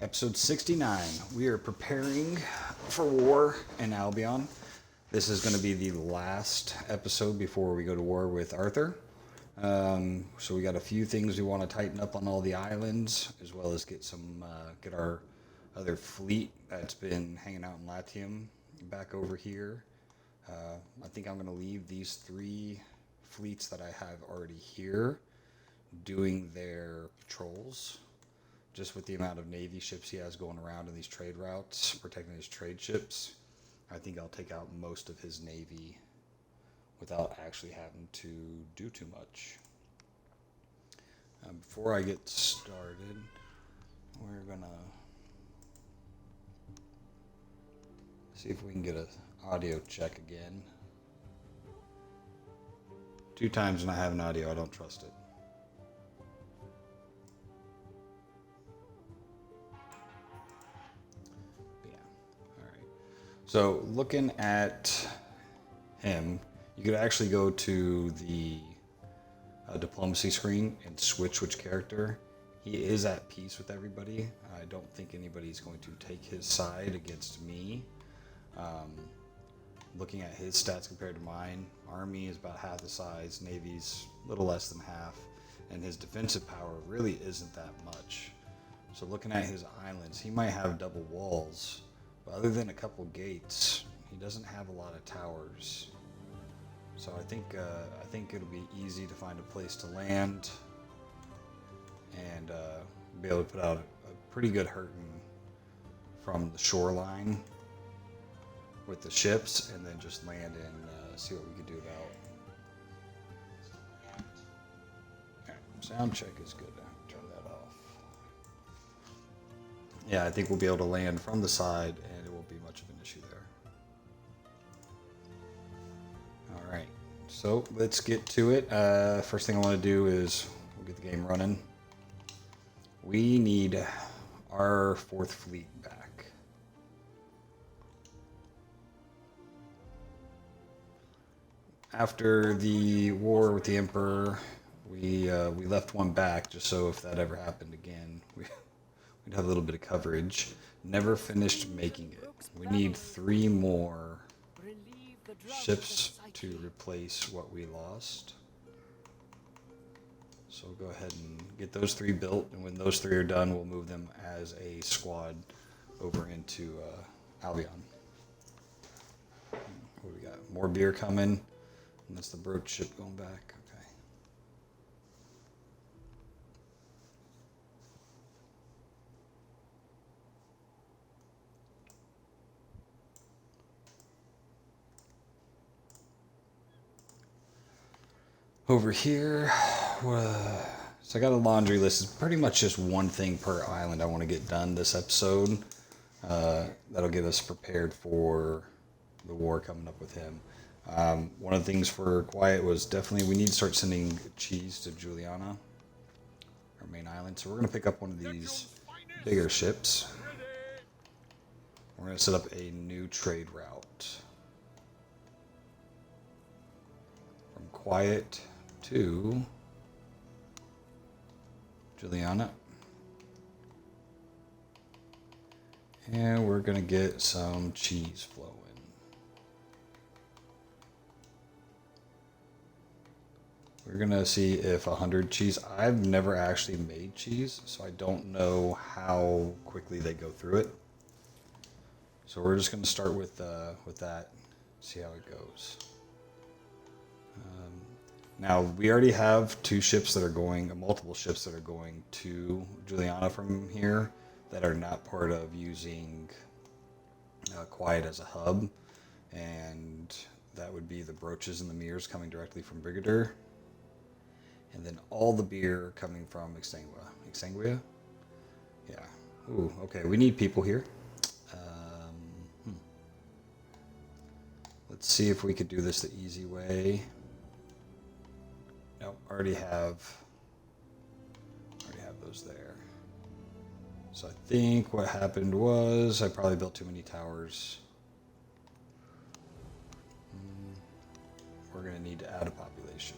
Episode 69. We are preparing for war in Albion. This is going to be the last episode before we go to war with Arthur. So we got a few things we want to tighten up on all the islands, as well as get our other fleet that's been hanging out in Latium back over here. I think I'm going to leave these three fleets that I have already here doing their patrols. Just with the amount of Navy ships he has going around in these trade routes, protecting his trade ships, I think I'll take out most of his Navy without actually having to do too much. Before I get started, we're gonna see if we can get an audio check again. 2 times when I have an audio, I don't trust it. So looking at him, you could actually go to the diplomacy screen and switch which character. He is at peace with everybody. I don't think anybody's going to take his side against me. Looking at his stats compared to mine, Army is about half the size, Navy's a little less than half, and his defensive power really isn't that much. So looking at his islands, he might have double walls, but other than a couple gates, he doesn't have a lot of towers. So I think it'll be easy to find a place to land and be able to put out a pretty good hurting from the shoreline with the ships, and then just land and see what we can do about. Okay, sound check is good. Turn that off. Yeah, I think we'll be able to land from the side, and it won't be much of an issue there. All right, so let's get to it. First thing I want to do is we'll get the game running. We need our 4th fleet back. After the war with the Emperor, we left one back just so if that ever happened again, we'd have a little bit of coverage. Never finished making it. We need 3 more ships to replace what we lost. So we'll go ahead and get those 3 built, and when those 3 are done, we'll move them as a squad over into Albion. What do we got? More beer coming. And that's the brooch ship going back. Okay. Over here, so I got a laundry list. It's pretty much just one thing per island I want to get done this episode. That'll get us prepared for the war coming up with him. One of the things for Quiet was definitely we need to start sending cheese to Juliana, our main island. So we're going to pick up one of these bigger ships. We're going to set up a new trade route from Quiet to Juliana. And we're going to get some cheese flowing. We're going to see if 100 cheese. I've never actually made cheese, so I don't know how quickly they go through it. So we're just going to start with that, see how it goes. Now, we already have 2 ships that are going, multiple ships that are going to Juliana from here that are not part of using Quiet as a hub. And that would be the brooches and the mirrors coming directly from Brigadier. And then all the beer coming from Exangua. Exangua? Yeah. Ooh, okay. We need people here. Let's see if we could do this the easy way. Nope, already have those there. So I think what happened was I probably built too many towers. We're going to need to add a population.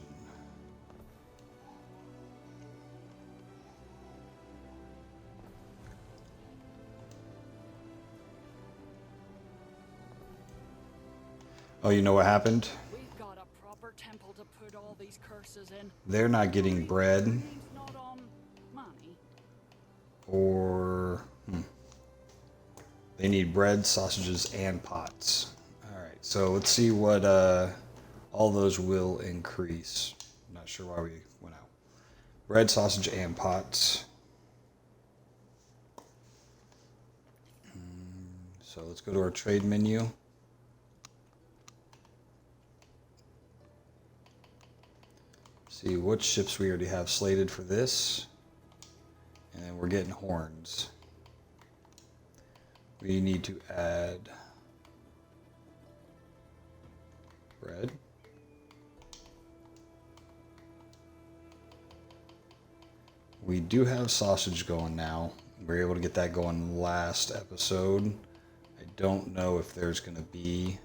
Oh, you know what happened? We've got a proper temple to put all these curses in. They're not getting bread Means not on money. or... They need bread, sausages, and pots. Alright, so let's see what all those will increase. I'm not sure why we went out. Bread, sausage, and pots. So let's go to our trade menu. See what ships we already have slated for this. And then we're getting horns. We need to add bread. We do have sausage going now. We were able to get that going last episode. I don't know if there's going to be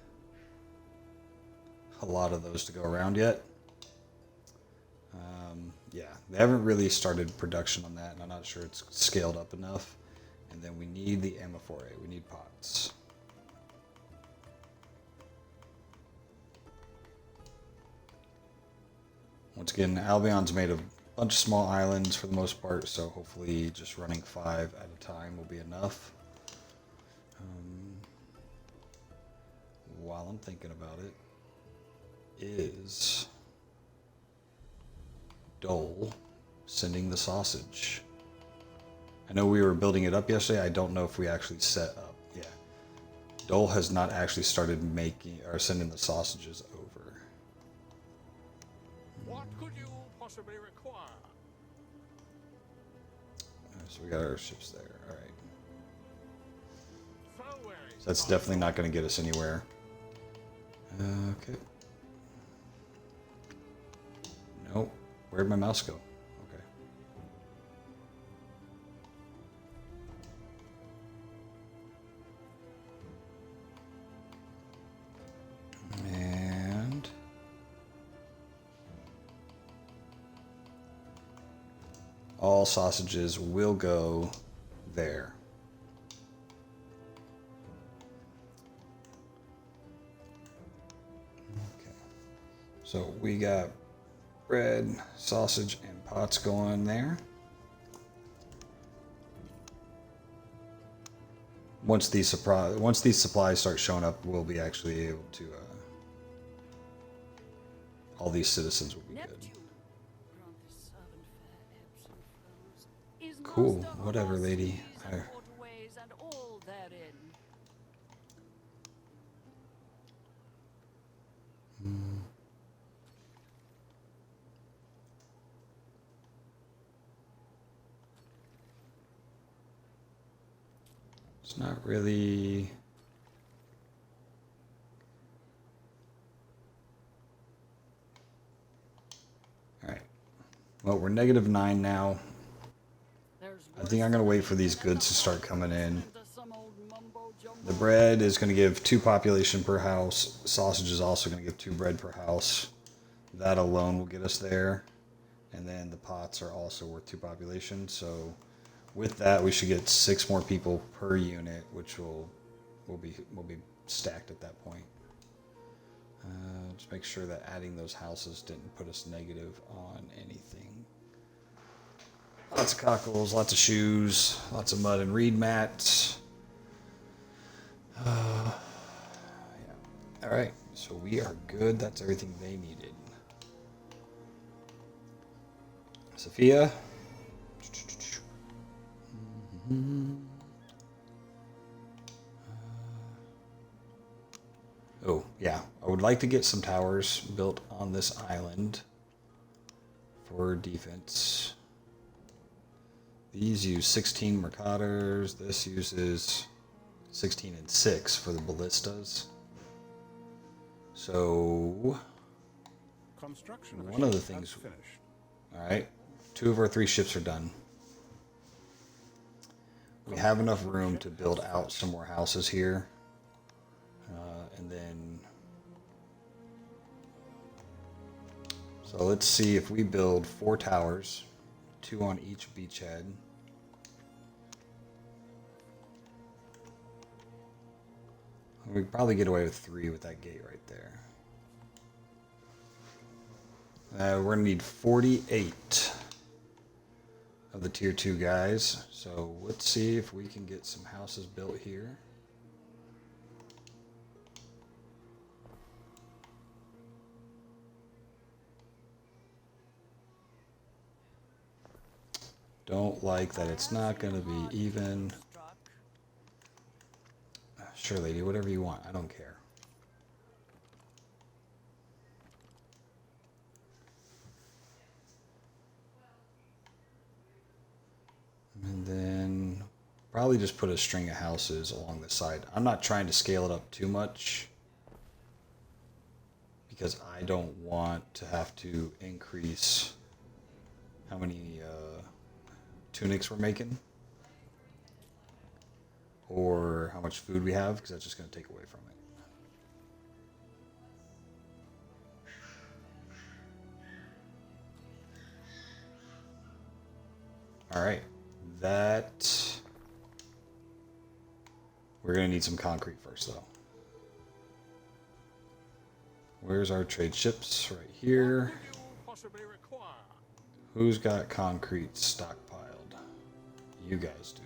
a lot of those to go around yet. Yeah, they haven't really started production on that, and I'm not sure it's scaled up enough. And then we need the amphorae. We need pots. Once again, Albion's made of a bunch of small islands for the most part, so hopefully just running 5 at a time will be enough. While I'm thinking about it, is Dole sending the sausage? I know we were building it up yesterday. I don't know if we actually set up. Yeah. Dole has not actually started making or sending the sausages over. What could you possibly require? So we got our ships there. All right. So So that's definitely not going to get us anywhere. Okay. Nope. Where'd my mouse go? Okay. And all sausages will go there. Okay. So we got bread, sausage, and pots going there. Once these supplies start showing up, we'll be actually able to. All these citizens will be good. Cool. Whatever, lady. It's not really. All right. Well, we're -9 now. I think I'm going to wait for these goods to start coming in. The bread is going to give 2 population per house. Sausage is also going to give 2 bread per house. That alone will get us there. And then the pots are also worth 2 population. So with that, we should get 6 more people per unit, which will be stacked at that point. Just make sure that adding those houses didn't put us negative on anything. Lots of cockles, lots of shoes, lots of mud and reed mats. Yeah. All right, so we are good. That's everything they needed. Sophia. Oh, yeah. I would like to get some towers built on this island for defense. These use 16 mercators. This uses 16 and 6 for the ballistas. So, construction one of the things. Finished. All right, 2 of our 3 ships are done. We have enough room to build out some more houses here. And then... So let's see if we build 4 towers, 2 on each beachhead. We could probably get away with 3 with that gate right there. We're gonna need 48 of the tier 2 guys. So let's see if we can get some houses built here. Don't like that it's not gonna be even. Sure, lady, whatever you want. I don't care. And then probably just put a string of houses along the side. I'm not trying to scale it up too much because I don't want to have to increase how many tunics we're making or how much food we have, because that's just going to take away from it. All right, that we're going to need some concrete first, though. Where's our trade ships? Right here. What could you possibly require? Who's got concrete stockpiled? You guys do.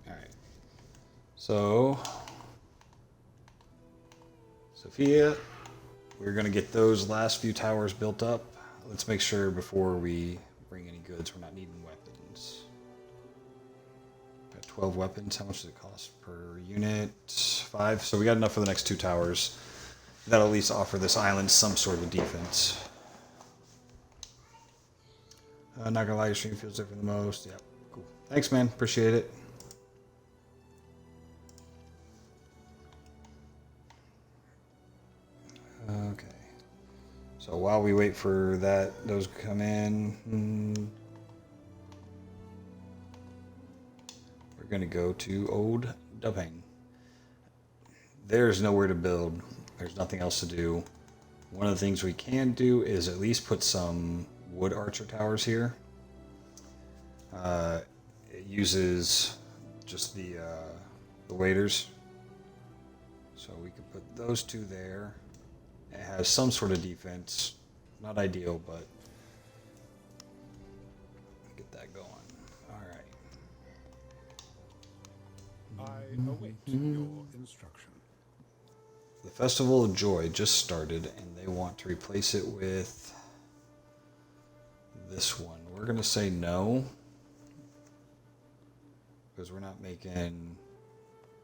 Alright. So, Sophia, we're going to get those last few towers built up. Let's make sure before we bring any goods we're not needing weapons. Got 12 weapons. How much does it cost per unit? 5. So we got enough for the next 2 towers. That'll at least offer this island some sort of defense. Not gonna lie, your stream feels different the most. Yep, cool. Thanks, man. Appreciate it. Okay. So while we wait for those come in, we're gonna go to Old Dupping. There's nowhere to build. There's nothing else to do. One of the things we can do is at least put some wood archer towers here. It uses just the waiters, so we could put those 2 there. It has some sort of defense, not ideal, but get that going. All right. I await your instruction. The Festival of Joy just started, and they want to replace it with this one. We're going to say no, because we're not making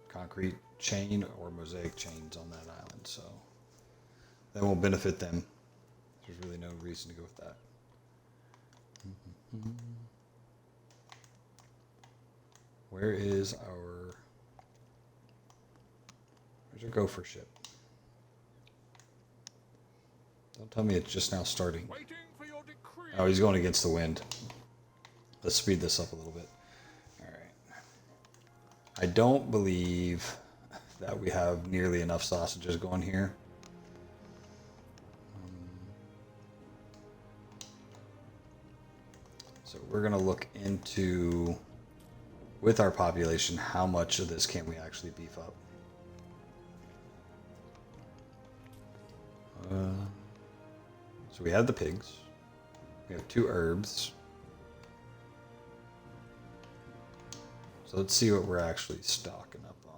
concrete chain or mosaic chains on that island, so that won't benefit them. There's really no reason to go with that. Where's our gopher ship? Don't tell me it's just now starting. Waiting for your decree. Oh, he's going against the wind. Let's speed this up a little bit. Alright. I don't believe that we have nearly enough sausages going here. So we're going to look into, with our population, how much of this can we actually beef up. So we have the pigs. We have 2 herbs. So let's see what we're actually stocking up on.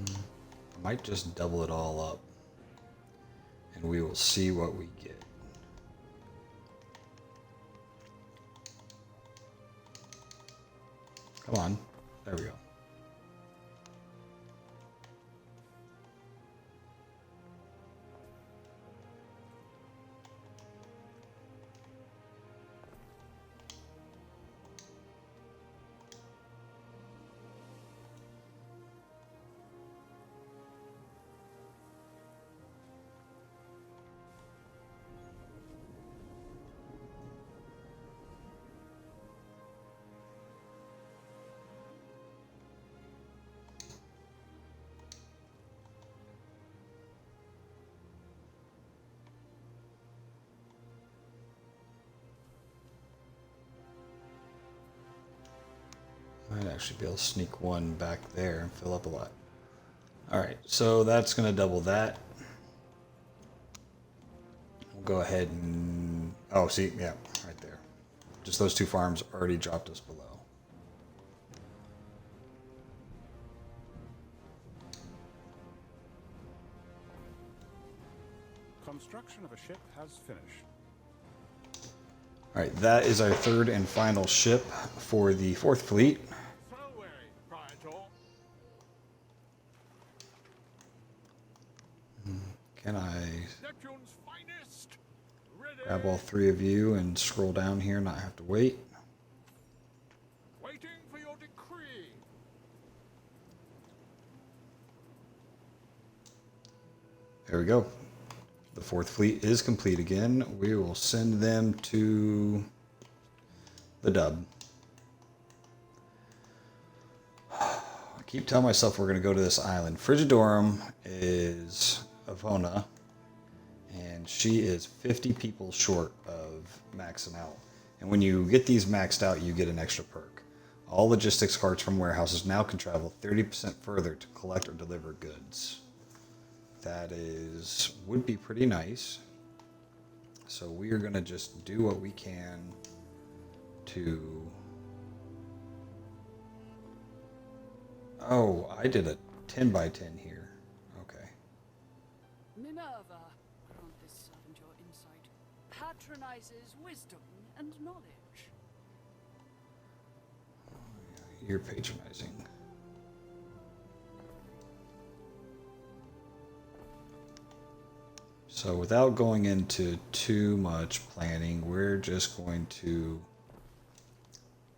I might just double it all up, and we will see what we get. Come on. There we go. Might actually be able to sneak one back there and fill up a lot. Alright, so that's going to double that. We'll go ahead and... Oh, see? Yeah, right there. Just those two farms already dropped us below. Construction of a ship has finished. Alright, that is our third and final ship for the 4th Fleet. So wary, Praetor. Can I Neptune's finest. Ready. grab all three of you and scroll down here, not have to wait? Waiting for your decree. There we go. The 4th Fleet is complete again. We will send them to the dub. I keep telling myself we're going to go to this island. Frigidorum is Avona, and she is 50 people short of maxing out. And when you get these maxed out, you get an extra perk. All logistics carts from warehouses now can travel 30% further to collect or deliver goods. That would be pretty nice. So we are going to just do what we can to... Oh, I did a 10 by 10 here. Okay. Minerva, grant this servant your insight, patronizes wisdom and knowledge. You're patronizing. So without going into too much planning, we're just going to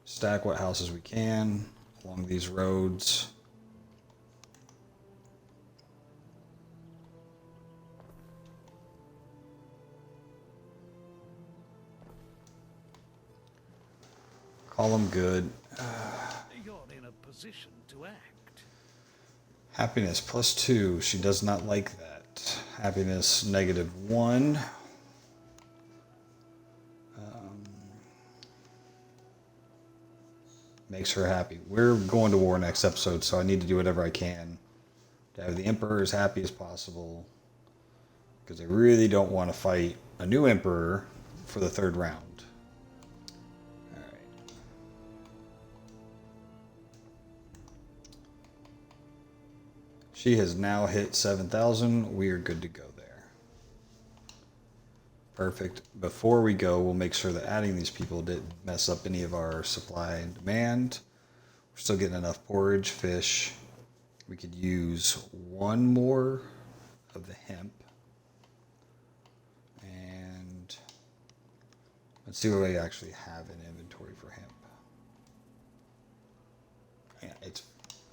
stack what houses we can along these roads. Call them good. You're in a position to act. Happiness +2. She does not like that. Happiness -1. Makes her happy. We're going to war next episode, so I need to do whatever I can to have the Emperor as happy as possible. Because I really don't want to fight a new Emperor for the 3rd round. Alright. She has now hit 7,000. We are good to go there. Perfect. Before we go, we'll make sure that adding these people didn't mess up any of our supply and demand. We're still getting enough porridge, fish. We could use one more of the hemp. And let's see what we actually have in inventory for hemp. Yeah, it's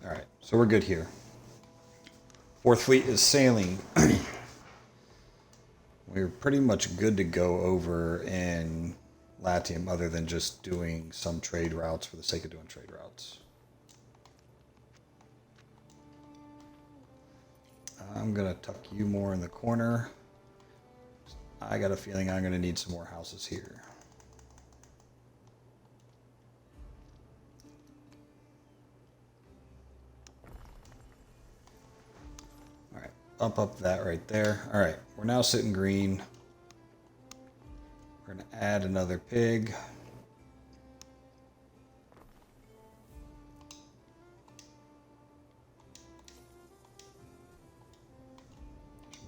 all right. So we're good here. 4th Fleet is sailing. We're pretty much good to go over in Latium, other than just doing some trade routes for the sake of doing trade routes. I'm going to tuck you more in the corner. I got a feeling I'm going to need some more houses here. Alright, up that right there. Alright, we're now sitting green. We're going to add another pig.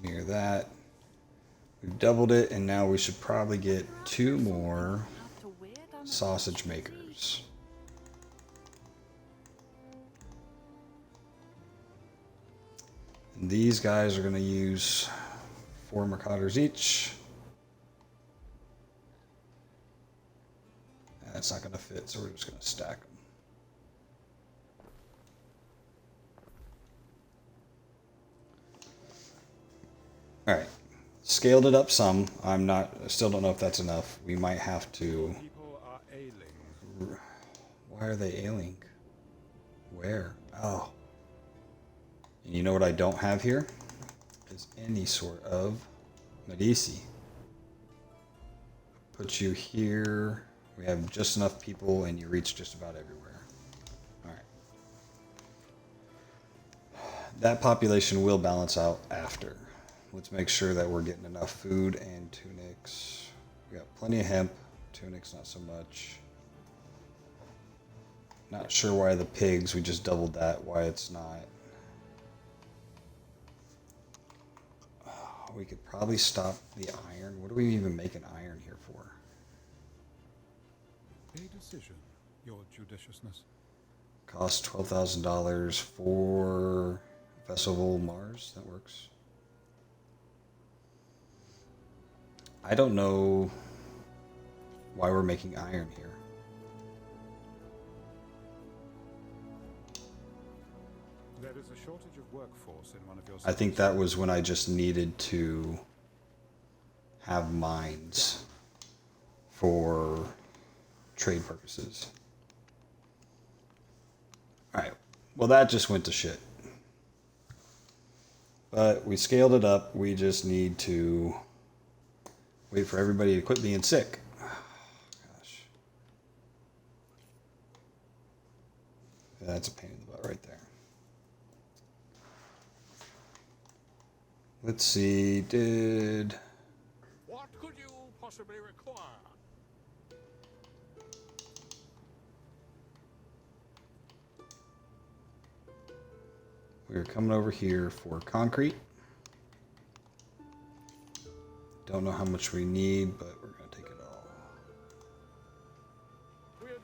Near that. We've doubled it, and now we should probably get 2 more sausage makers. And these guys are going to use 4 mercators each. That's not going to fit, so we're just going to stack them. Alright, scaled it up some. I still don't know if that's enough. We might have to... People are ailing. Why are they ailing? Where? Oh. And you know what I don't have here? Is any sort of Medici. Put you here. We have just enough people and you reach just about everywhere. Alright. that population will balance out after. Let's make sure that we're getting enough food and tunics. We got plenty of hemp. Tunics, not so much. Not sure why the pigs, we just doubled that, why it's not. We could probably stop the iron. What are we even making iron here for? A decision, your judiciousness. Cost $12,000 for Festival Mars. That works. I don't know why we're making iron here. There is a shortage of workforce in one of your I think that was when I just needed to have mines for trade purposes. Alright, well that just went to shit. But we scaled it up, we just need to wait for everybody to quit being sick. Gosh. That's a pain in the butt right there. Let's see, What could you possibly require? we're coming over here for concrete. Don't know how much we need, but we're gonna take it all.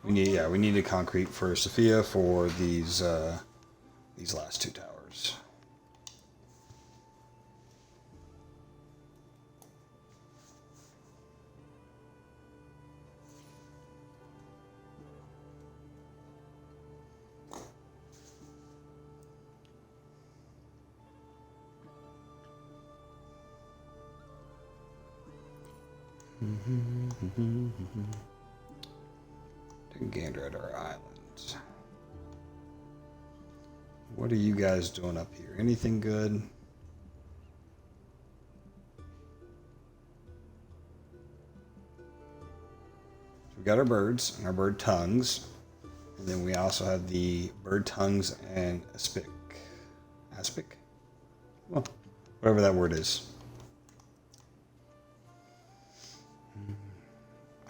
We need a concrete for Sophia for these last two towers. Take a gander at our islands. What are you guys doing up here? Anything good? So we got our birds and our bird tongues. And then we also have the bird tongues and aspic. Aspic? Well, whatever that word is.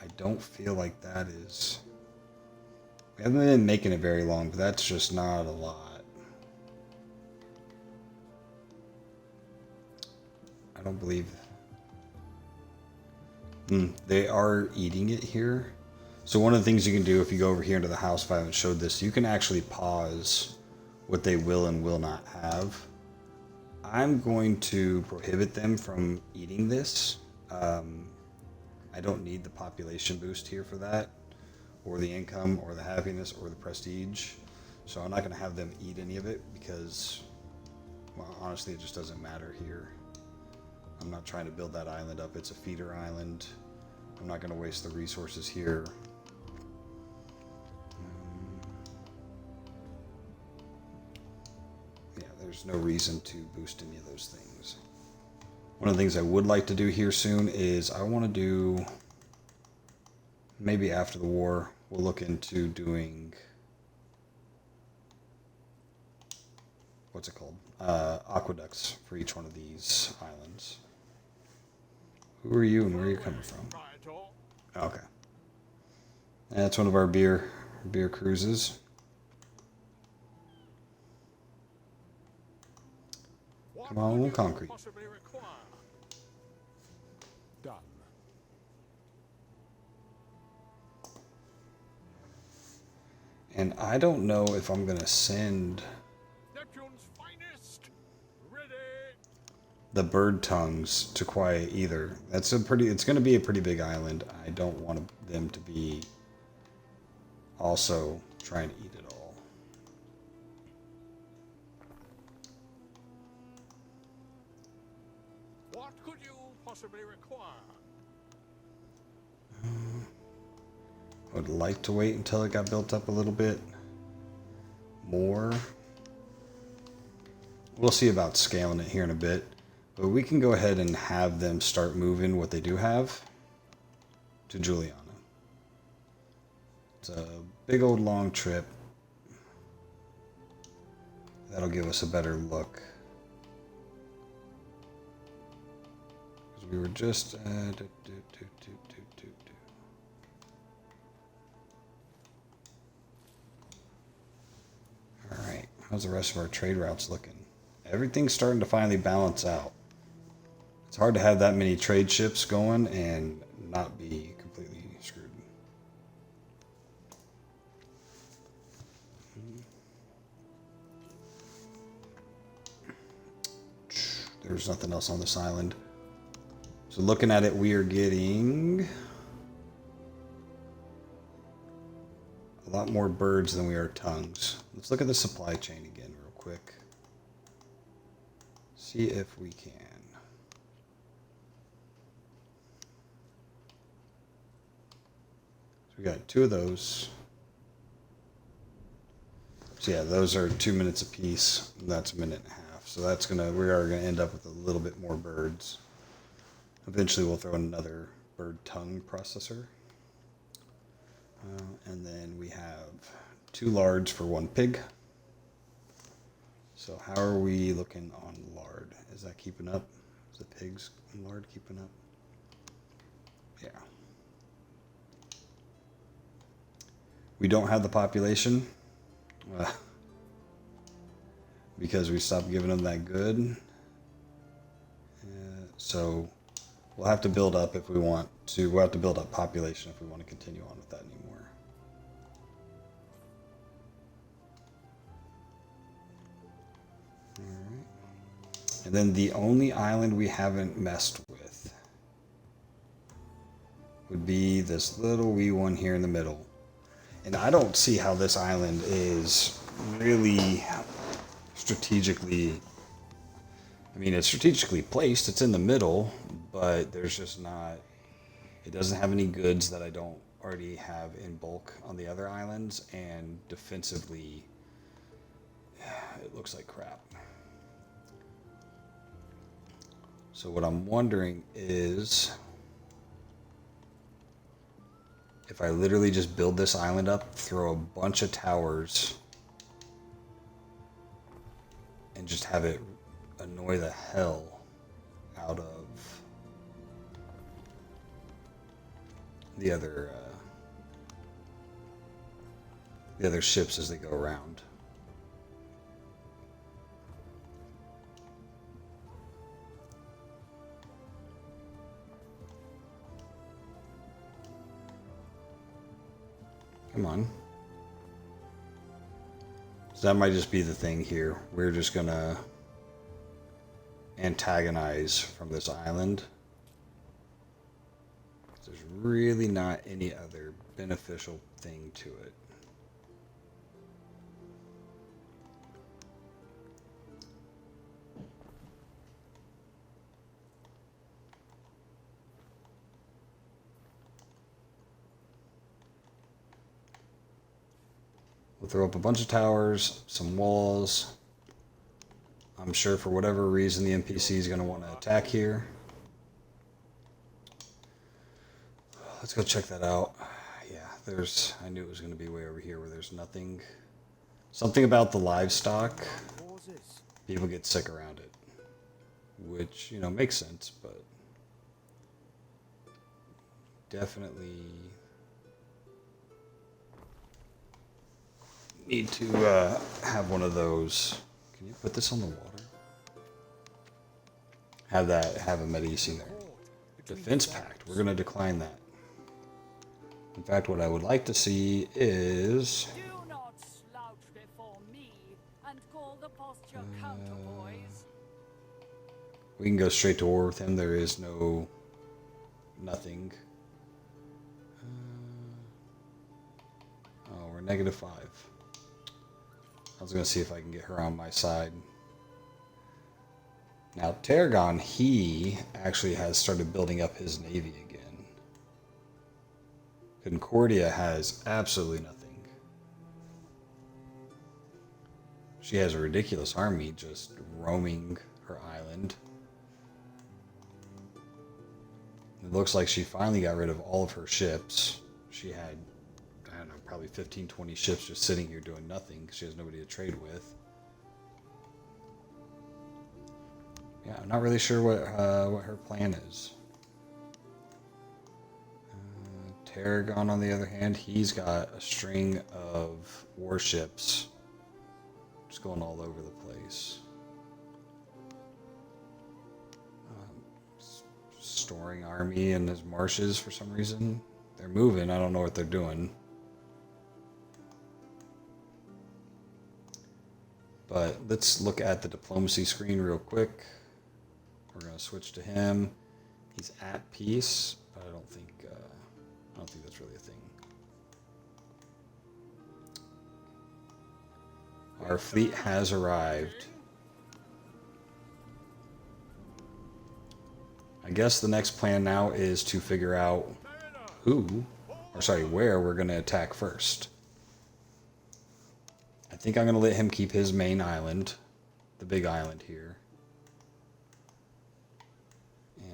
I don't feel like that is... We haven't been making it very long, but that's just not a lot. I don't believe... they are eating it here. So one of the things you can do if you go over here into the house, if I haven't showed this, you can actually pause what they will and will not have. I'm going to prohibit them from eating this. I don't need the population boost here for that, or the income, or the happiness, or the prestige. So I'm not going to have them eat any of it because, well, honestly, it just doesn't matter here. I'm not trying to build that island up. It's a feeder island. I'm not going to waste the resources here. Yeah, there's no reason to boost any of those things. One of the things I would like to do here soon is I want to do, maybe after the war, we'll look into doing, what's it called? Aqueducts for each one of these islands. Who are you and where are you coming from? Okay. That's one of our beer cruises. Come on, concrete. Done. And I don't know if I'm gonna send Neptune's finest. Ready. the bird tongues to Quiet either. That's it's gonna be a pretty big island. I don't want them to be also trying to eat it all. What could you possibly require? I would like to wait until it got built up a little bit more. We'll see about scaling it here in a bit, but we can go ahead and have them start moving what they do have to Juliana. It's a big old long trip. That'll give us a better look. Because we were just... Alright, how's the rest of our trade routes looking? Everything's starting to finally balance out. It's hard to have that many trade ships going and not be completely screwed. There's nothing else on this island. So looking at it, we are getting a lot more birds than we are tongues. Let's look at the supply chain again real quick. See if we can. So we got 2 of those. So yeah, those are 2 minutes apiece. That's a minute and a half. So that's we are gonna end up with a little bit more birds. Eventually we'll throw in another bird tongue processor. And then we have 2 lards for 1 pig. So how are we looking on lard? Is that keeping up? Is the pigs and lard keeping up? Yeah. We don't have the population because we stopped giving them that good. So we'll have to build up if we want to. We'll have to build up population if we want to continue on with that anymore. Alright. And then the only island we haven't messed with would be this little wee one here in the middle. And I don't see how this island is really strategically... I mean, it's strategically placed. It's in the middle, but there's just not... It doesn't have any goods that I don't already have in bulk on the other islands, and defensively, it looks like crap. So what I'm wondering is... if I literally just build this island up, throw a bunch of towers, and just have it annoy the hell out of the other ships as they go around. Come on. So that might just be the thing here. We're just gonna antagonize from this island. There's really not any other beneficial thing to it. We'll throw up a bunch of towers, some walls. I'm sure for whatever reason the NPC is going to want to attack here. Let's go check that out. Yeah, I knew it was going to be way over here where there's nothing. Something about the livestock. People get sick around it. Which, you know, makes sense, but definitely need to have one of those. Can you put this on the water? Have a Medici there. Defense pact. We're going to decline that. In fact, what I would like to see is... Do not slouch before me and call the posture counterpoise. We can go straight to war with him. There is nothing. Oh, we're -5. I was going to see if I can get her on my side. Now, Tarragon, he actually has started building up his navy again. Concordia has absolutely nothing. She has a ridiculous army just roaming her island. It looks like she finally got rid of all of her ships. She had, I don't know, probably 15, 20 ships just sitting here doing nothing because she has nobody to trade with. Yeah, I'm not really sure what her plan is. Tarragon, on the other hand, he's got a string of warships just going all over the place. Storing army in his marshes for some reason. They're moving, I don't know what they're doing. But let's look at the diplomacy screen real quick. We're going to switch to him. He's at peace, but I don't think that's really a thing. Our fleet has arrived. I guess the next plan now is to figure out where we're going to attack first. I think I'm going to let him keep his main island, the big island here.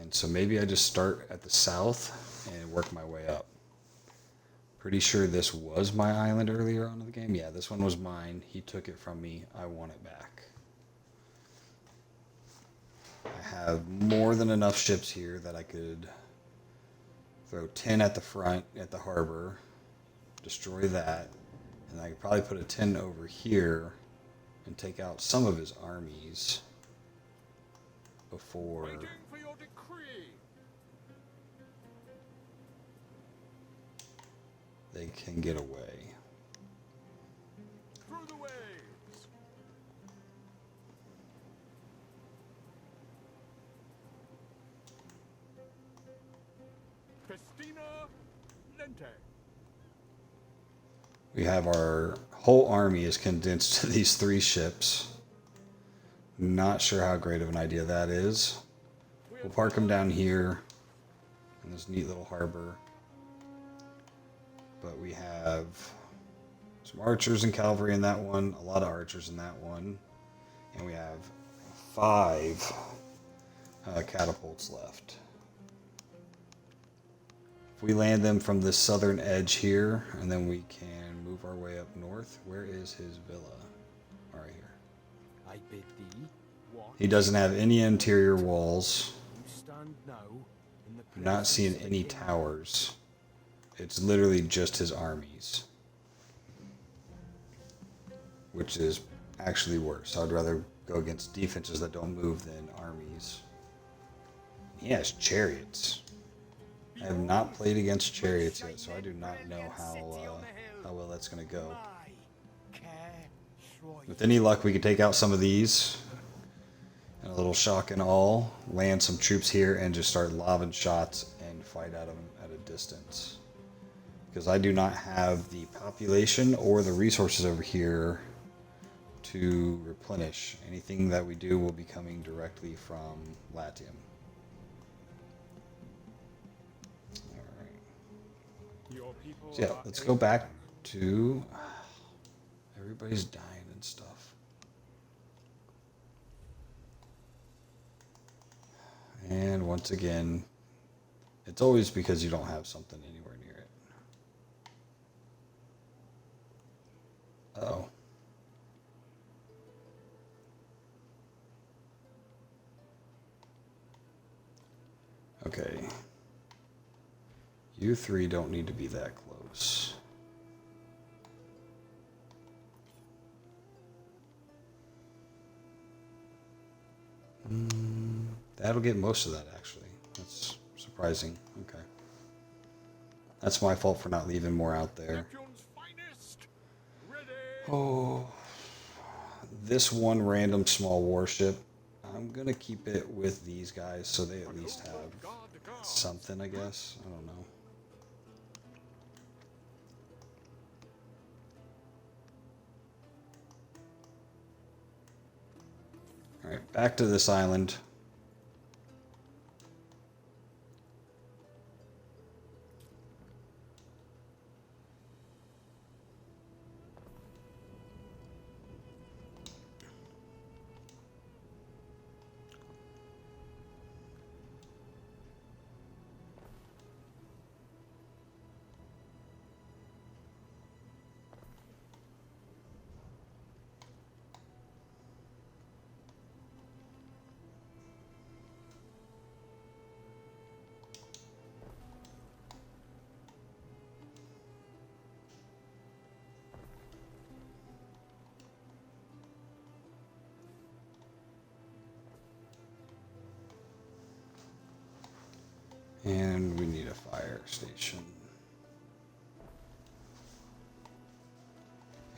And so maybe I just start at the south and work my way up. Pretty sure this was my island earlier on in the game. Yeah, this one was mine. He took it from me. I want it back. I have more than enough ships here that I could throw 10 at the front at the harbor, destroy that, and I could probably put a 10 over here and take out some of his armies before they can get away. Through the waves. Festina Lente. We have our whole army is condensed to these 3 ships. Not sure how great of an idea that is. We'll park them down here in this neat little harbor. But we have some archers and cavalry in that one, a lot of archers in that one, and we have 5 catapults left. If we land them from this southern edge here, and then we can move our way up north. Where is his villa? All right here. I bid thee, what He doesn't have any interior walls. you stand now in the I'm not seeing presence of any the king. towers. It's literally just his armies, which is actually worse. I'd rather go against defenses that don't move than armies. He has chariots. I have not played against chariots yet, so I do not know how well that's going to go. My care Troy. With any luck, we could take out some of these, and a little shock and all, land some troops here, and just start lobbing shots and fight at them at a distance. Because I do not have the population or the resources over here to replenish. Anything that we do will be coming directly from Latium. Alright. Your people So yeah, are let's go back to... Everybody's dying and stuff. And once again, it's always because you don't have something anywhere near it. Uh-oh. Okay. You 3 don't need to be that close. That'll get most of that, actually. That's surprising. Okay. That's my fault for not leaving more out there. Champion's finest. Ready. Oh, this one random small warship, I'm gonna keep it with these guys so they at least have Guard the guard. something, I guess. I don't know. Alright, back to this island. And we need a fire station.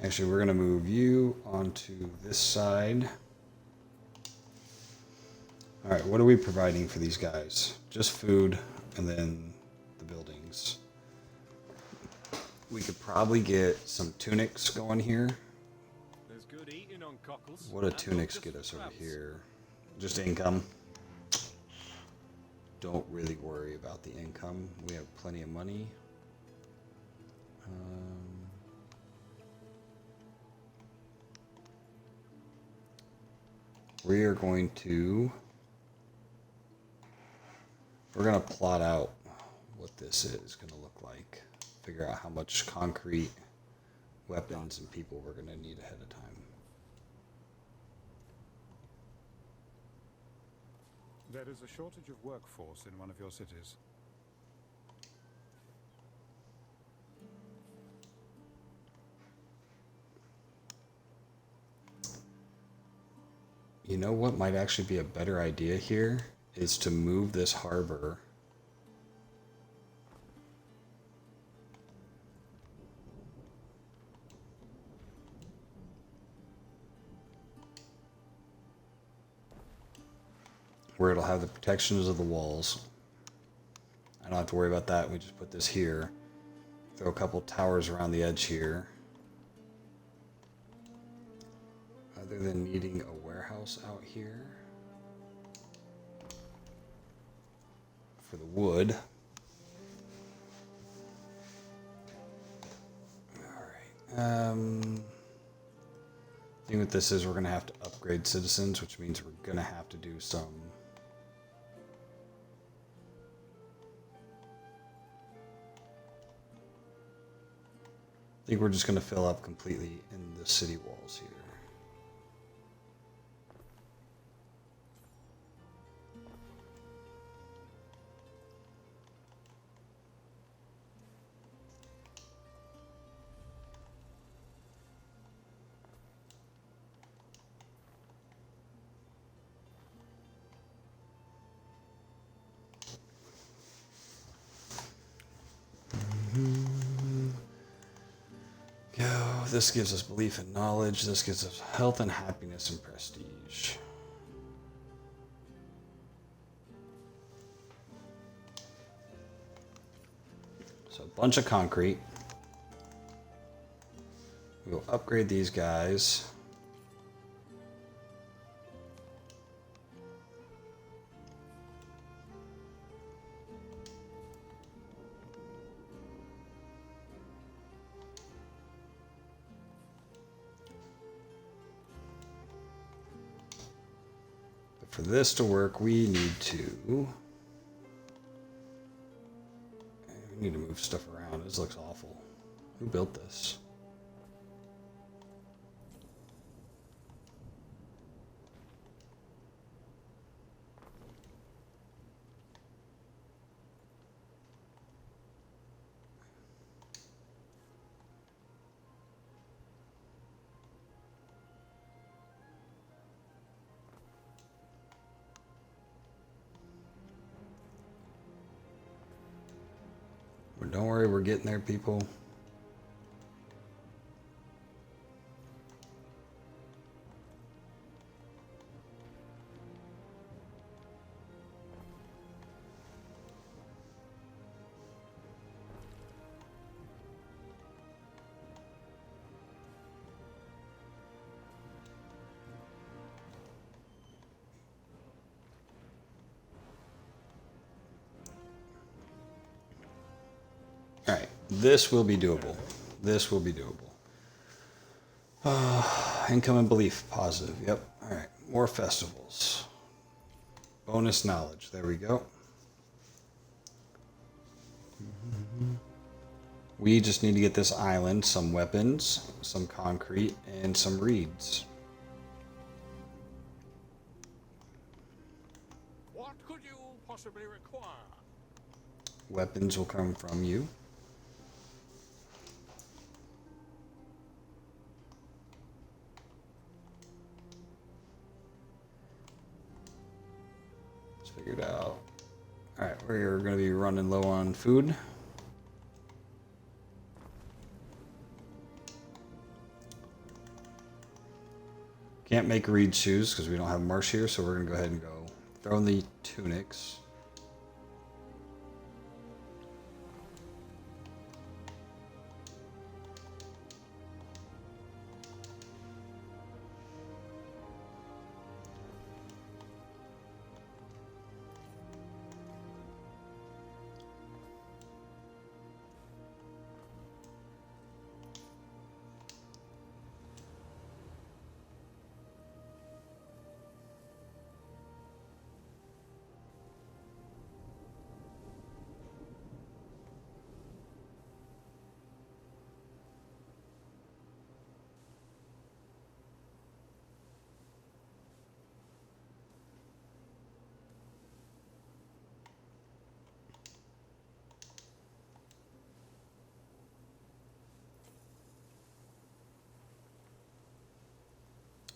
Actually, we're going to move you onto this side. All right, what are we providing for these guys? Just food and then the buildings. We could probably get some tunics going here. There's good eating on cockles. What do tunics get us over here? Just income. Don't really worry about the income. We have plenty of money. We are going to... We're going to plot out what this is going to look like. Figure out how much concrete, weapons, and people we're going to need ahead of time. There is a shortage of workforce in one of your cities. You know what might actually be a better idea here is to move this harbor where it'll have the protections of the walls. I don't have to worry about that. We just put this here. Throw a couple towers around the edge here. Other than needing a warehouse out here for the wood. Alright. Thing with this is we're going to have to upgrade citizens, which means we're going to have to do some I think we're just going to fill up completely in the city walls here. This gives us belief and knowledge. This gives us health and happiness and prestige. So a bunch of concrete. We'll upgrade these guys. For this to work, we need to move stuff around. This looks awful. Who built this? Don't worry, we're getting there, people. All right, this will be doable. This will be doable. Income and belief, positive. Yep. All right, more festivals. Bonus knowledge. There we go. We just need to get this island some weapons, some concrete, and some reeds. What could you possibly require? Weapons will come from you. Figured out. Alright, we're going to be running low on food. Can't make reed shoes because we don't have marsh here, so we're going to go ahead and go throw in the tunics.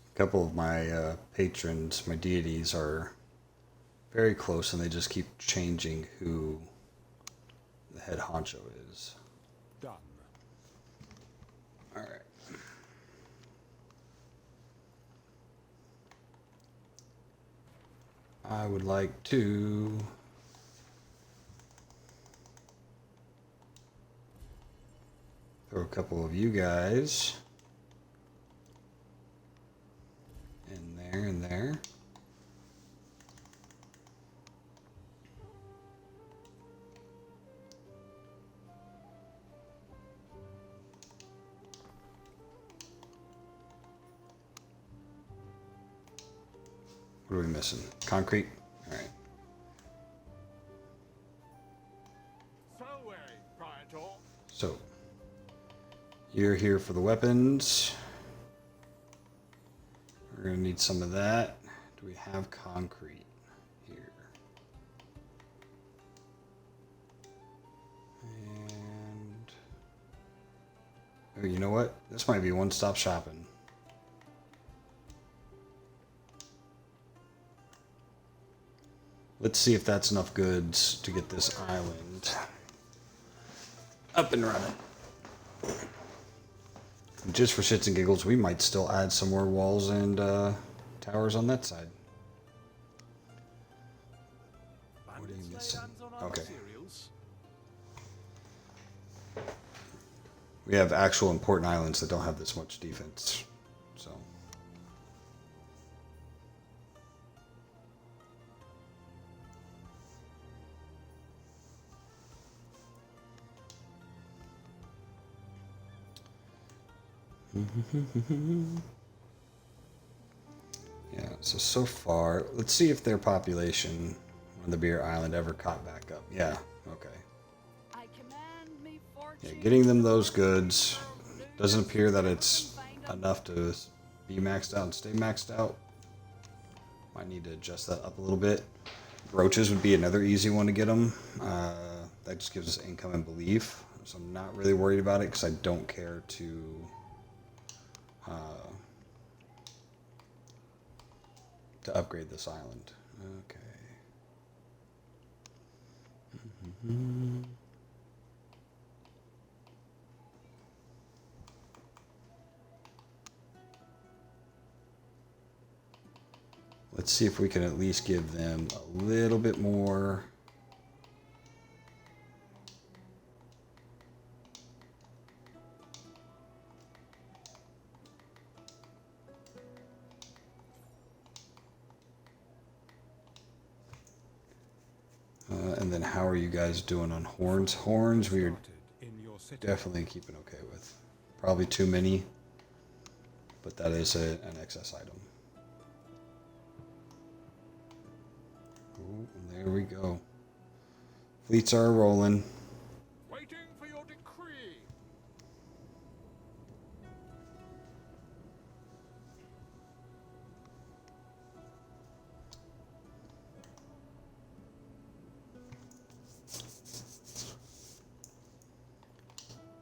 A couple of my patrons, my deities, are very close, and they just keep changing who the head honcho is. Done. All right. I would like to throw a couple of you guys in there and there. What are we missing? Concrete? All right. So, you're here for the weapons. We're going to need some of that. Do we have concrete here? And... oh, you know what? This might be one-stop shopping. Let's see if that's enough goods to get this island up and running. Just for shits and giggles, we might still add some more walls and towers on that side. What are you missing? Okay. We have actual important islands that don't have this much defense. So. Yeah, so far, let's see if their population on the Beer Island ever caught back up. Yeah, okay. Yeah, getting them those goods doesn't appear that it's enough to be maxed out and stay maxed out. Might need to adjust that up a little bit. Brooches would be another easy one to get them. That just gives us income and belief. So I'm not really worried about it because I don't care to upgrade this island. Okay. Let's see if we can at least give them a little bit more. And then how are you guys doing on horns? Horns we are definitely keeping okay with. Probably too many, but that is an excess item. Ooh, there we go. Fleets are rolling. Waiting for your decree.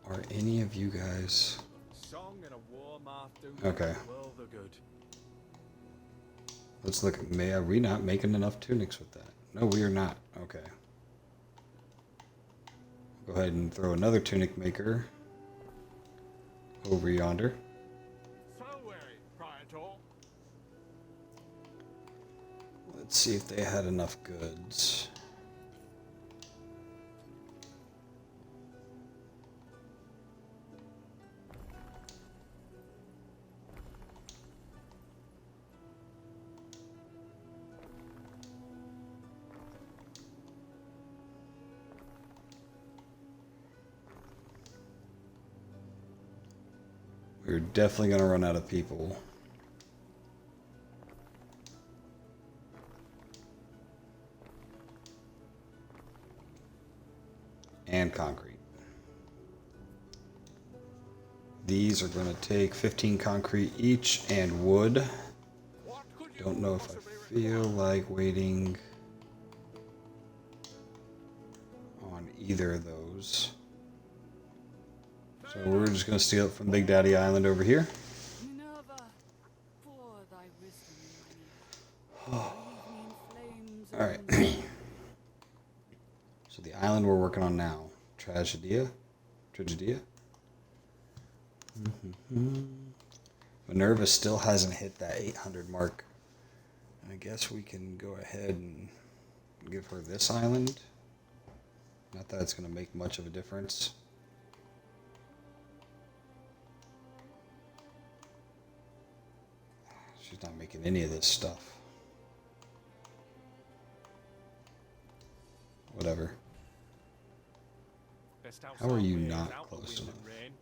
Are any of you guys... Song and a war marth do okay. well the good. Let's look. Are we not making enough tunics with that? No, we are not. Okay. Go ahead and throw another tunic maker over yonder. So Praetor. Let's see if they had enough goods. We're definitely going to run out of people. And concrete. These are going to take 15 concrete each and wood. What could you Don't know if I possibly feel require? like waiting on either of those. So we're just going to steal it from Big Daddy Island over here. Minerva, pour thy wisdom in my ear. Leave me in flames. Alright. So the island we're working on now. Tragedia. Minerva still hasn't hit that 800 mark. I guess we can go ahead and give her this island. Not that it's going to make much of a difference. She's not making any of this stuff. Whatever. Best house How are you our way not is out the close wind enough? and rain.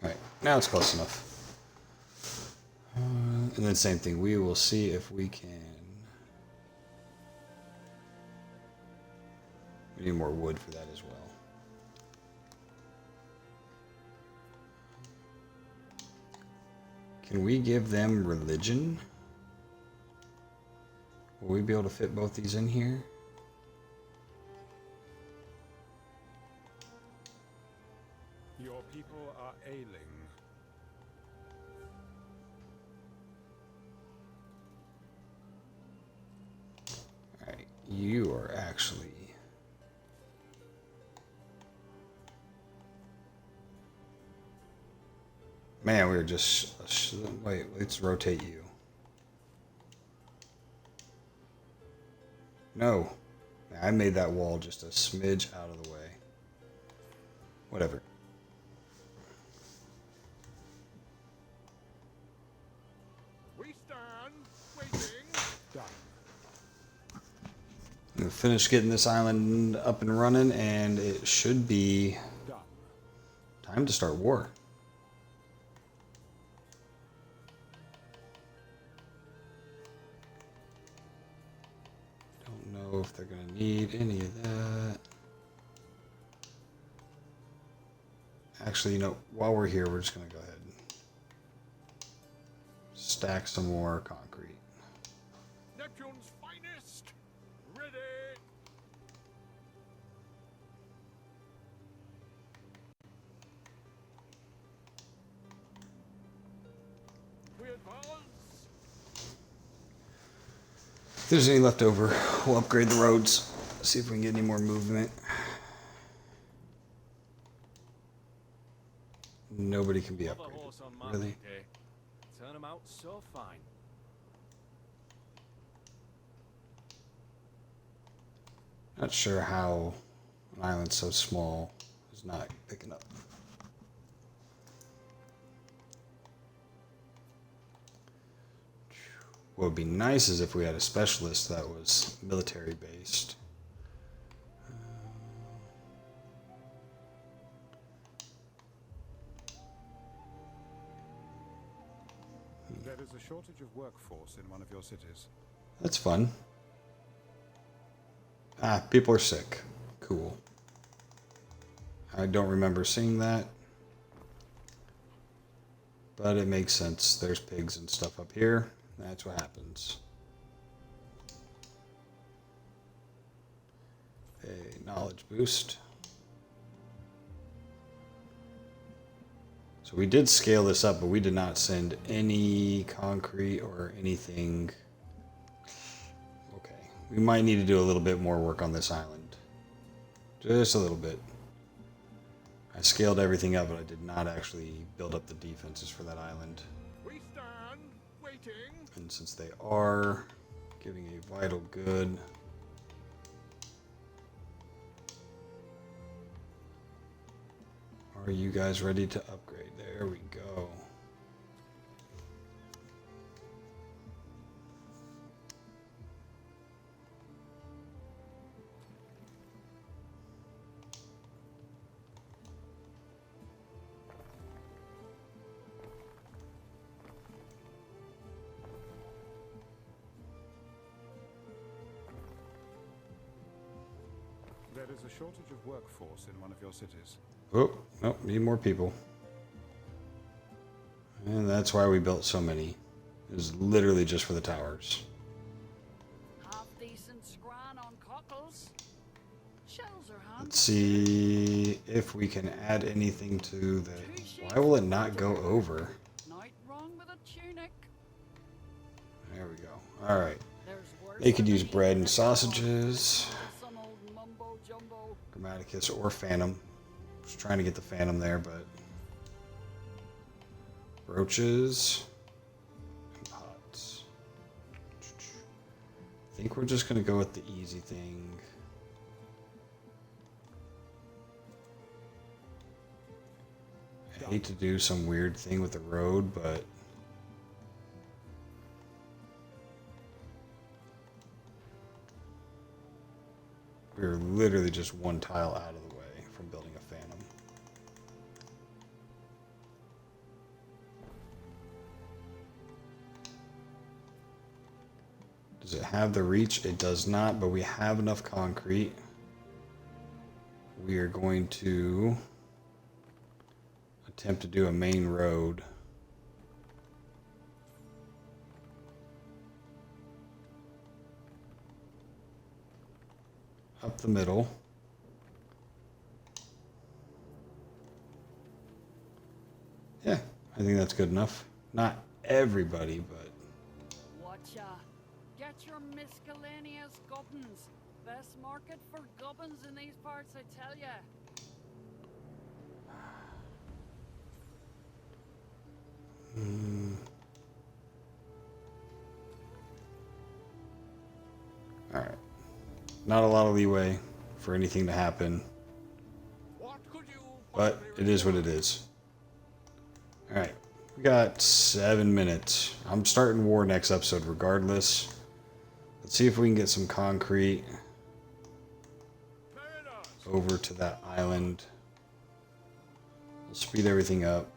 Alright, now it's close enough. And then same thing, we will see if we can... We need more wood for that as well. Can we give them religion? Will we be able to fit both these in here? Your people are ailing. Alright, you are actually... Man, we were just... Wait, let's rotate you. No. I made that wall just a smidge out of the way. Whatever. We stand waiting. Done. I'm gonna finish getting this island up and running, and it should be Done. time to start war. Don't know if they're gonna need any of that. Actually, you know, while we're here, we're just gonna go ahead and stack some more concrete. Neptune's finest. Ready. We advance. If there's any left over, we'll upgrade the roads. See if we can get any more movement. Nobody can be Love a horse on upgraded. market Really? day. Turn 'em out so fine. Not sure how an island so small is not picking up. What would be nice is if we had a specialist that was military based. There is a shortage of workforce in one of your cities. That's fun. Ah, people are sick. Cool. I don't remember seeing that. But it makes sense. There's pigs and stuff up here. That's what happens. A knowledge boost. So So we did scale this up, but we did not send any concrete or anything. Okay. We might need to do a little bit more work on this island. Just a little bit. I scaled everything up, but I did not actually build up the defenses for that island. We stand waiting. And since they are giving a vital good, are you guys ready to upgrade? There we go. There is a shortage of workforce in one of your cities. Oh, nope, need more people. And that's why we built so many. It was literally just for the towers. Half decent scran on cockles. Shells are handy. Let's see if we can add anything to the... Why will it not go over? Night wrong with a tunic. There we go. Alright. There's worse They could than use an bread and evening sausages. Some old mumbo jumbo. Grammaticus or Phantom. Just trying to get the Phantom there, but... Brooches. And pots. I think we're just going to go with the easy thing. I hate to do some weird thing with the road, but... we're literally just one tile out of the way from building a Phantom. Does it have the reach? It does not, but we have enough concrete. We are going to attempt to do a main road. Up the middle. Yeah, I think that's good enough. Not everybody, but... Watcha. Get your miscellaneous gubbins. Best market for gubbins in these parts, I tell ya. Alright. Not a lot of leeway for anything to happen, What could you but it is what it is. Alright. We got 7 minutes. I'm starting war next episode regardless. Let's see if we can get some concrete over to that island. We'll speed everything up.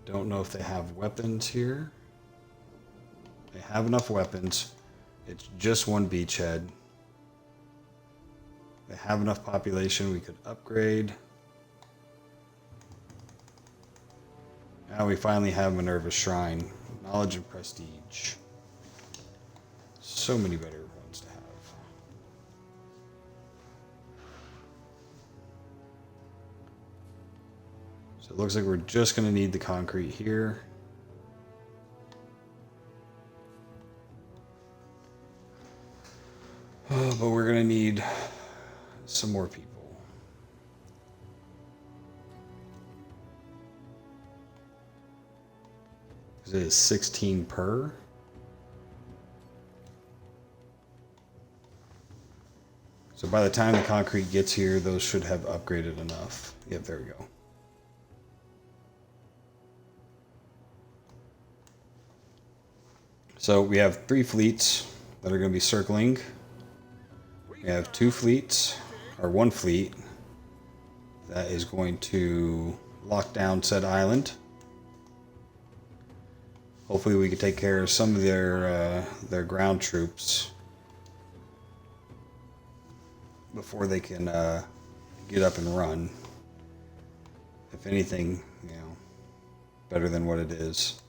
Don't know if they have weapons here. They have enough weapons. It's just one beachhead. They have enough population we could upgrade. Now we finally have Minerva's Shrine. Knowledge and prestige. So many better ones to have. So it looks like we're just going to need the concrete here. But we're going to need some more people. It is 16 per. So by the time the concrete gets here, those should have upgraded enough. Yep, there we go. So we have 3 fleets that are going to be circling. We have 2 fleets, or 1 fleet, that is going to lock down said island. Hopefully we can take care of some of their ground troops before they can get up and run. If anything, you know, better than what it is.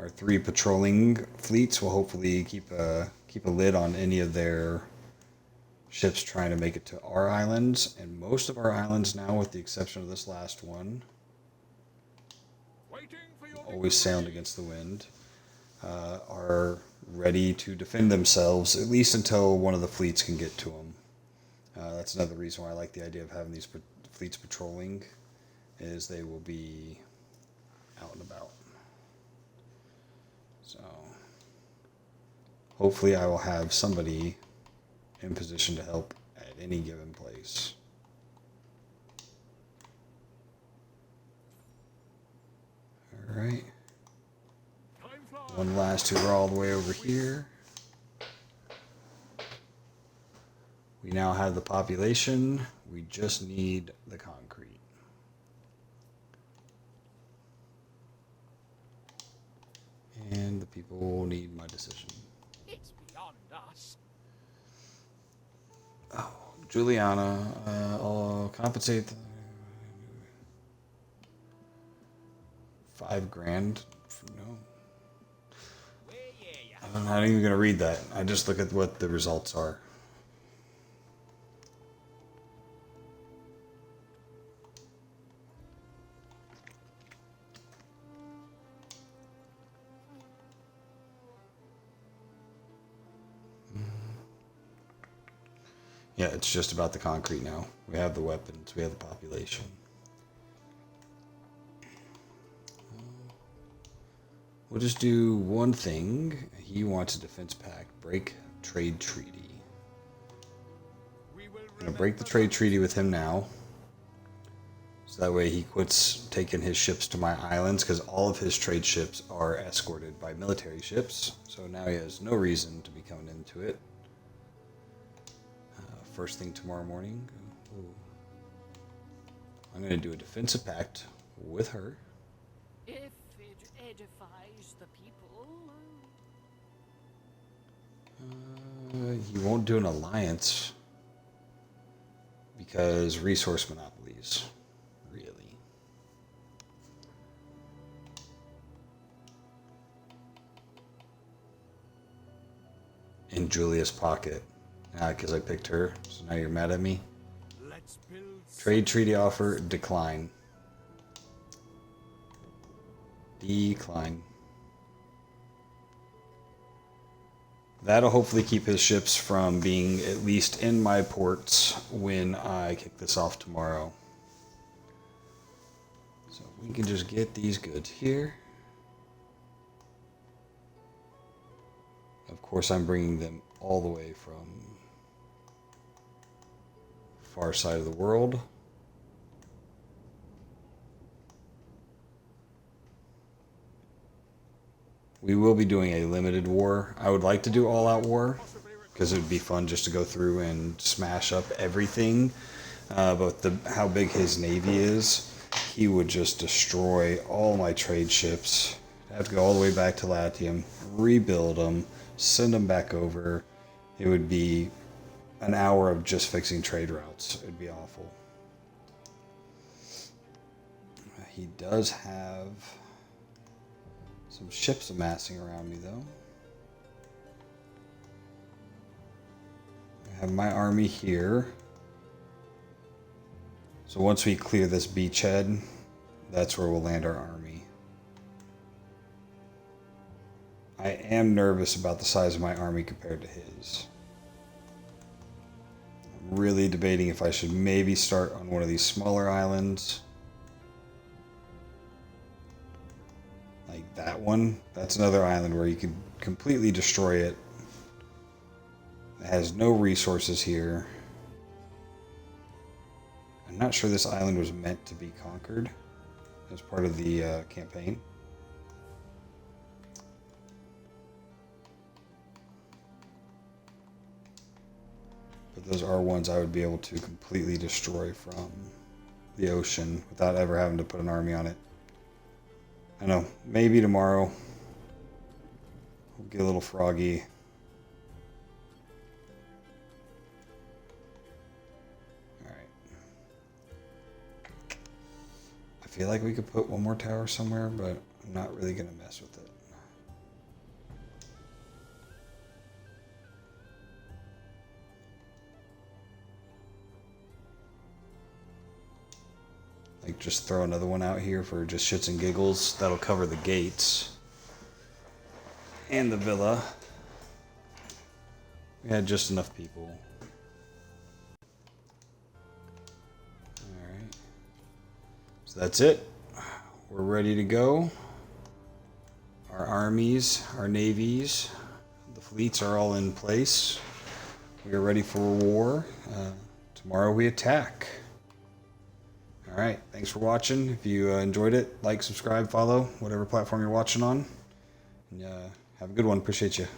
Our 3 patrolling fleets will hopefully keep a lid on any of their ships trying to make it to our islands, and most of our islands now, with the exception of this last one, Waiting for your always victory. sailing against the wind, are ready to defend themselves, at least until one of the fleets can get to them. That's another reason why I like the idea of having these fleets patrolling, is they will be out and about. So hopefully I will have somebody in position to help at any given place. All right. Time flies. One last hurrah all the way over here. We now have the population. We just need the concrete. And the people will need my decision. It's beyond us. Oh, Juliana, I'll compensate $5,000. No, I'm not even gonna read that. I just look at what the results are. Yeah, it's just about the concrete now. We have the weapons, we have the population. We'll just do one thing. He wants a defense pact. Break trade treaty. We will I'm gonna break the trade treaty with him now. So that way he quits taking his ships to my islands, because all of his trade ships are escorted by military ships. So now he has no reason to be coming into it. First thing tomorrow morning, I'm going to do a defensive pact with her. If it edifies the people. He won't do an alliance because resource monopolies, really. In Julia's pocket. Because I picked her, so now you're mad at me. Let's build. Trade treaty offer, decline. Decline. That'll hopefully keep his ships from being at least in my ports when I kick this off tomorrow. So we can just get these goods here. Of course, I'm bringing them all the way from far side of the world. We will be doing a limited war. I would like to do all-out war because it would be fun just to go through and smash up everything. But how big his navy is, he would just destroy all my trade ships. I'd have to go all the way back to Latium, rebuild them, send them back over. It would be an hour of just fixing trade routes. It'd be awful. He does have some ships amassing around me, though. I have my army here. So once we clear this beachhead, that's where we'll land our army. I am nervous about the size of my army compared to his. I'm really debating if I should maybe start on one of these smaller islands. Like that one. That's another island where you could completely destroy it. It has no resources here. I'm not sure this island was meant to be conquered as part of the campaign. But those are ones I would be able to completely destroy from the ocean without ever having to put an army on it. I know, maybe tomorrow we'll get a little froggy. Alright. I feel like we could put one more tower somewhere, but I'm not really going to mess with it. Like just throw another one out here for just shits and giggles. That'll cover the gates and the villa. We had just enough people. Alright. So that's it. We're ready to go. Our armies, our navies, the fleets are all in place. We are ready for war. Tomorrow we attack. Alright, thanks for watching. If you enjoyed it, like, subscribe, follow, whatever platform you're watching on. And have a good one. Appreciate you.